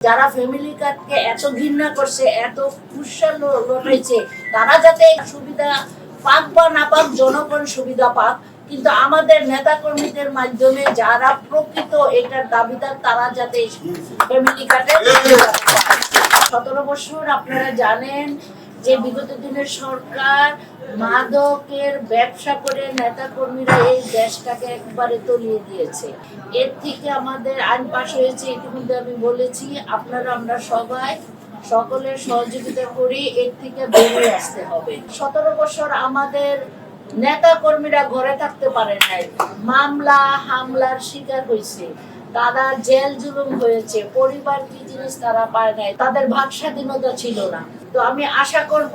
যারা ফ্যামিলি কার্ডকে এত ঘৃণা করছে, এত কুৎসা লটাইছে, তারা যাতে সুবিধা পাক বা না পাক, জনগণ সুবিধা পাক। কিন্তু আমাদের নেতা কর্মীদের মাধ্যমে যারা প্রকৃত এটার দাবিদার, তারা যাতে ফ্যামিলি কার্ডে 17 বছর আপনারা জানেন যে বিগত দিনের সরকার মাদকের ব্যবসা করে নেতা কর্মীরা এই দেশটাকে একবারে তলিয়ে দিয়েছে। এর থেকে আমাদের আইন পাশ হয়েছে, ইতিমধ্যে আমি বলেছি, আপনারা আমরা সবাই সকলের সহযোগিতা করি, এর থেকে বেরিয়ে আসতে হবে। 17 বছর আমাদের নেতা কর্মীরা ঘরে থাকতে পারে নাই, মামলা হামলার শিকার হয়েছে, তারা জেল জুলুম হয়েছে, পরিবার কি জিনিস তারা পায় নাই, তাদের ভাগ স্বাধীনতা ছিল না। তো আমি আশা করব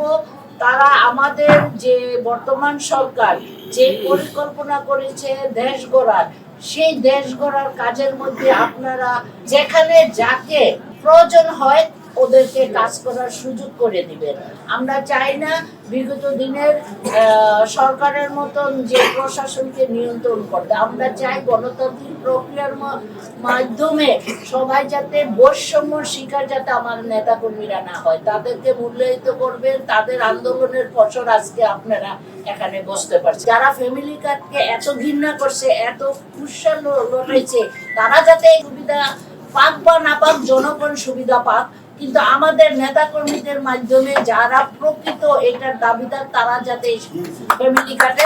তারা আমাদের যে বর্তমান সরকার যে পরিকল্পনা করেছে দেশ গড়ার, সেই দেশ গড়ার কাজের মধ্যে আপনারা যেখানে যাকে প্রয়োজন হয় ওদেরকে কাজ করার সুযোগ করে দিবেন। আমরা চাই না বিগত দিনের সরকারের মতন যে প্রশাসনকে নিয়ন্ত্রণ করতে, আমরা চাই গণতান্ত্রিক প্রক্রিয়ার মাধ্যমে সবাই যাতে বৈষম্য শিকার যাতে আমার নেতা কর্মীরা না হয়, তাদেরকে মূল্যায়িত করবেন। তাদের আন্দোলনের ফসল আজকে আপনারা এখানে বসতে পারছেন। যারা ফ্যামিলি কার্ডকে এত ঘৃণা করছে, এত কুৎসা লটাইছে, তারা যাতে সুবিধা পাক বা না পাক, জনগণ সুবিধা পাক। কিন্তু আমাদের নেতা কর্মীদের মাধ্যমে যারা প্রকৃত এটার দাবিদার, তারা যাতে ফ্যামিলি কার্ডে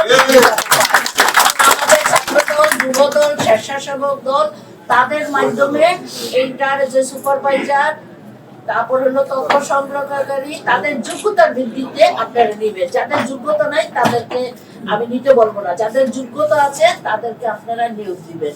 আমাদের ছাত্রদল, যুবদল, স্বেচ্ছাসেবক দল, তাদের মাধ্যমে এইটার যে সুপারভাইজার, তারপর হলো তথ্য সংগ্রহকারী, তাদের যোগ্যতার ভিত্তিতে আপনারা নিবেন। যাদের যোগ্যতা নাই তাদেরকে আমি নিতে বলবো না, যাদের যোগ্যতা আছে তাদেরকে আপনারা নিয়োগ দিবেন।